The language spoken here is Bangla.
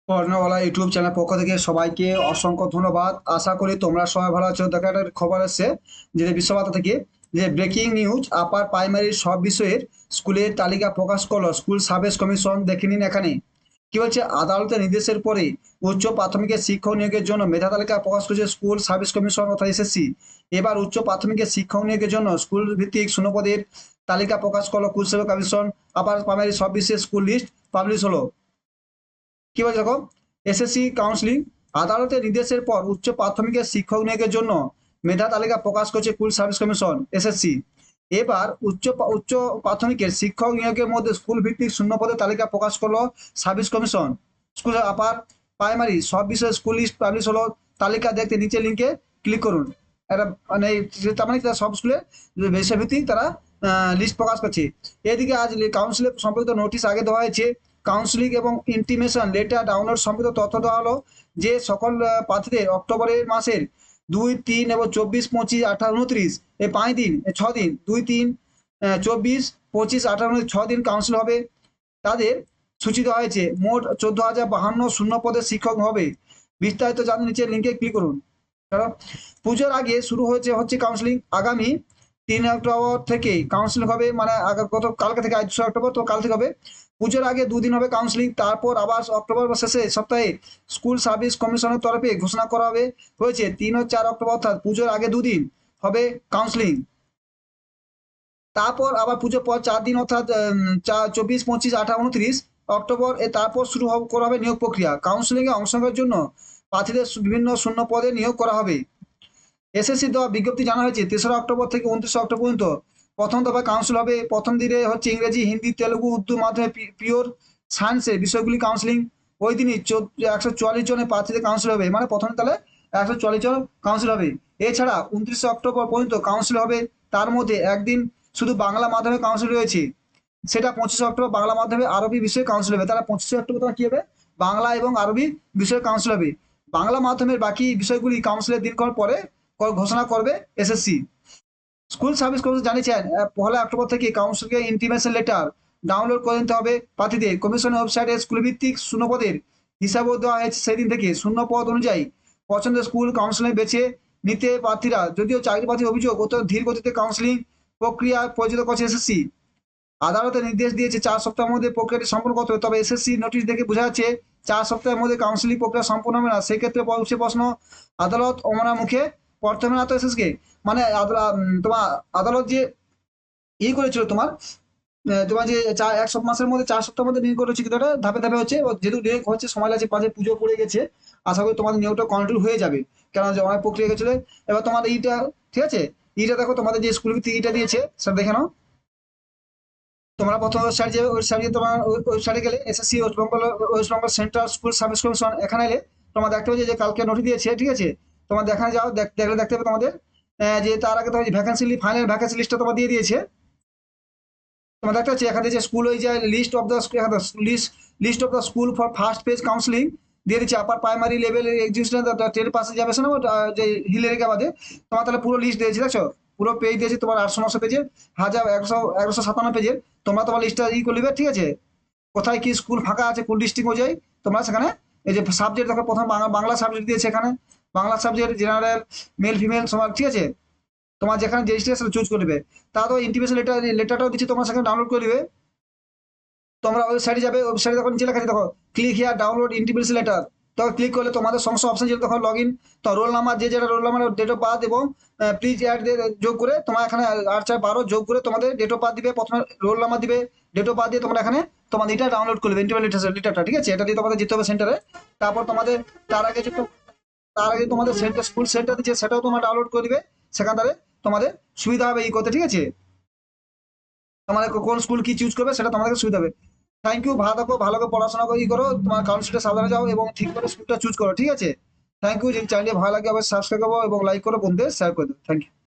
পড়নেওয়ালা ইউটিউব চ্যানেল পক্ষ থেকে সবাইকে অসংখ্য ধন্যবাদ। আশা করি তোমরা সবাই ভালো আছো। দেখো, একটা খবর এসছে যে বিশ্ববার্তা থেকে, যে ব্রেকিং নিউজ, আপার প্রাইমারির সব বিষয়ের স্কুলের তালিকা প্রকাশ করলো স্কুল সার্ভিস কমিশন। দেখে নিন এখানে কি বলছে। আদালতের নির্দেশের পরে উচ্চ প্রাথমিকের শিক্ষক নিয়োগের জন্য মেধা তালিকা প্রকাশ করেছে স্কুল সার্ভিস কমিশন অর্থাৎ এসএসসি। এবার উচ্চ প্রাথমিকের শিক্ষক নিয়োগের জন্য স্কুল ভিত্তিক শূন্যপদের তালিকা প্রকাশ করলো school service commission. Upper primary সব বিষয়ের স্কুল লিস্ট পাবলিশ হলো। কি বলছে দেখো, এসএসসি কাউন্সিলিং। আদালতের নির্দেশের পর উচ্চ প্রাথমিকের শিক্ষক নিয়োগের জন্য মেধা তালিকা প্রকাশ করছে স্কুল সার্ভিস কমিশন এসএসসি। এবার উচ্চ প্রাথমিকের শিক্ষক নিয়োগের মধ্যে স্কুল ভিত্তিক শূন্য পদের তালিকা প্রকাশ করলো service commission. School upper primary সব বিষয়ে স্কুল লিস্ট পাবলিশ হলো। তালিকা দেখতে নিচে লিঙ্কে ক্লিক করুন। এটা মানে তার মানে সব স্কুলে বিষয়ভিত্তিক তারা লিস্ট প্রকাশ করছে। এদিকে আজ কাউন্সিলের সম্পর্কিত নোটিশ আগে দেওয়া হয়েছে। কাউন্সিলিং এবং ইন্টিমেশন লেটার ডাউনলোড সম্পর্কিত তথ্য দেওয়া হলো যে সকল প্রার্থীদের অক্টোবরের মাসের 2, 3 এবং 24, 25, 28, 29 এই 5 দিন, 6 দিন, 2, 3, 24, 25, 28, 29 6 দিন কাউন্সিল হবে। তাদের সূচি দেওয়া হয়েছে। মোট 14,052 শূন্য পদের শিক্ষক হবে। বিস্তারিত জানতে নিচে লিঙ্কে ক্লিক করুন। কারণ পুজোর আগে শুরু হচ্ছে কাউন্সিলিং। আগামী 3 অক্টোবর থেকে কাউন্সিলিং হবে, মানে কালকে থেকে, আজ 6 অক্টোবর, তো কাল থেকে হবে। পুজোর আগে 2 দিন হবে কাউন্সিলিং, তারপর আবার অক্টোবর শেষে সপ্তাহে স্কুল সার্ভিস কমিশনের তরফে ঘোষণা করা হবে হয়েছে 3 ও 4 অক্টোবর, অর্থাৎ পুজোর আগে 2 দিন হবে কাউন্সিলিং। তারপর আবার পুজোর পর 4 দিন, অর্থাৎ 24, 25, 28, 29 অক্টোবর তারপর করা হবে নিয়োগ প্রক্রিয়া। কাউন্সিলিং এ অংশগ্রহণের জন্য প্রার্থীদের বিভিন্ন শূন্য পদে নিয়োগ করা হবে। এসএসসি দেওয়া বিজ্ঞপ্তি জানা হয়েছে 3 অক্টোবর থেকে 29 অক্টোবর পর্যন্ত প্রথম দফায় কাউন্সিল হবে। প্রথম দিনে হচ্ছে ইংরেজি, হিন্দি, তেলুগু, উর্দু মাধ্যমে পিওর সায়েন্সের বিষয়গুলি কাউন্সিলিং। ওই দিনই 144 জনের প্রার্থীদের কাউন্সিল হবে, মানে প্রথম তাহলে 144 জন কাউন্সিল হবে। এছাড়া 29 অক্টোবর পর্যন্ত কাউন্সিল হবে। তার মধ্যে একদিন শুধু বাংলা মাধ্যমে কাউন্সিল রয়েছে, সেটা 25 অক্টোবর বাংলা মাধ্যমে আরবি বিষয়ে কাউন্সিল হবে। তাহলে 25 অক্টোবর তোমার কি হবে, বাংলা এবং আরবি বিষয়ে কাউন্সিল হবে। বাংলা মাধ্যমের বাকি বিষয়গুলি কাউন্সিলের দিনক্ষণ পরে ঘোষণা করবে এসএসসি। স্কুল সার্ভিস কমিশন জানিয়েছেন 1 অক্টোবর থেকে কাউন্সিলকে ইন্টিমেশন লেটার ডাউনলোড করে নিতে হবে প্রার্থীদের। কমিশনের ওয়েবসাইটে স্কুল ভিত্তিক শূন্যপদের হিসাবও দেওয়া হয়েছে সেদিন থেকে। শূন্য পদ অনুযায়ী পছন্দের স্কুল কাউন্সিলিং বেছে নিতে প্রার্থীরা, যদিও চাকরি প্রার্থীর অভিযোগ অত্যন্ত ধীর গতিতে কাউন্সিলিং প্রক্রিয়া পরিচালিত করছে এসএসসি। আদালতের নির্দেশ দিয়েছে 4 সপ্তাহের মধ্যে প্রক্রিয়াটি সম্পূর্ণ করতে হবে। তবে এসএসসি নোটিশ দেখে বোঝা যাচ্ছে 4 সপ্তাহের মধ্যে কাউন্সিলিং প্রক্রিয়া সম্পূর্ণ হবে না। সেক্ষেত্রে উঠছে প্রশ্ন, আদালত অমনা মুখে পড়তে হবে না তো এসএসকে। মানে তোমার আদালত যে করেছিল তোমার, তোমার যে 1 মাসের মধ্যে 4 সপ্তাহের মধ্যে নিয়োগ করেছে, কিন্তু এটা ধাপে ধাপে হচ্ছে। যেহেতু নিয়োগ হচ্ছে সময় লাগছে, পাশে পুজো পড়ে গেছে, আশা করি তোমাদের নিয়োগটা কন্টিনিউ হয়ে যাবে। কেন যে অনেক প্রক্রিয়া গেছিল। এবার তোমার এইটা ঠিক আছে। এইটা দেখো, তোমাদের যে স্কুল ভিত্তিক এইটা দিয়েছে সেটা দেখে নাও। তোমরা প্রথম ওয়েবসাইট যাবে, ওয়েবসাইটে তোমার ওয়েবসাইটে গেলে SSC West Bengal central school service commission, এখানে এলে তোমরা দেখতে পাবে যে কালকে নোটিশ দিয়েছে, ঠিক আছে। তোমার দেখা যাও, দেখলে দেখতে পাবে তোমাদের যে তার আগে তোমার ভ্যাকেন্সি ফাইনাল ভ্যাকেন্সি লিস্টটা তোমার দিয়ে দিয়েছে। তোমরা দেখতে পাচ্ছি এখানে যে স্কুল ওই যে list of the list of the school for first page counselling দিয়ে দিচ্ছে। আপার প্রাইমারি লেভেল এক্সিস্টেন্ট 10 পাশে যাবে না, যে হিলেরিকা বাদে তোমার তাহলে পুরো লিস্ট দিয়েছে, দেখছো পুরো পেজ দিয়েছে তোমার 800-900 পেজের, 1157 পেজের। তোমরা তোমার লিস্টটা করবে, ঠিক আছে। কোথায় কি স্কুল ফাঁকা আছে কোন ডিস্ট্রিক্ট অনুযায়ী তোমরা সেখানে এই যে সাবজেক্ট দেখো, প্রথম বাংলা সাবজেক্ট দিয়েছে এখানে। Bangla subject general, male female সবার, ঠিক আছে। তোমার যেখানে যে সেটা চুজ করবে। তা তো ইন্টিমেশন লেটারটাও দিচ্ছি, তোমরা সেখানে ডাউনলোড করে নেবে। তোমরা ওয়েবসাইটে যাবে, ওয়েবসাইটে তখন নিচে লেখা আছে দেখো, click here download intimation letter. তখন ক্লিক করলে তোমাদের সমস্ত অপশন ছিল, তখন লগ ইন, তো রোল নাম্বার, যে যেটা roll number, date of birth এবং প্লিজ অ্যাড যোগ করে তোমার এখানে 8, 4, 12 যোগ করে তোমাদের ডেট অফ বার্থ দিবে, প্রথমে রোল নাম্বার দিবে, ডেট অফ বার্থ দিয়ে তোমরা এখানে তোমাদের এটা ডাউনলোড করবে ইন্টিমেশন লেটারটা, ঠিক আছে। এটা দিয়ে তোমাদের যেতে হবে সেন্টারে। তারপর তোমাদের তার আগে তোমাদের সেন্টার স্কুল সেন্টার দিচ্ছে, সেটাও তোমরা ডাউনলোড করে দিবে। সেখান থেকে তোমাদের সুবিধা হবে করতে, ঠিক আছে। তোমাদের কোন স্কুল কি চুজ করবে সেটা তোমাদের সুবিধা হবে। Thank you. ভালো থাকো, ভালো করে পড়াশোনা করে করো, তোমার কাউন্সিলটা সাবধানে যাও এবং ঠিক করে স্কুলটা চুজ করো, ঠিক আছে। Thank you. যদি চ্যানেলটি ভালো লাগে অবশ্যই সাবস্ক্রাইব করো এবং লাইক করো, বন্ধুদের শেয়ার করে দেবো। Thank you.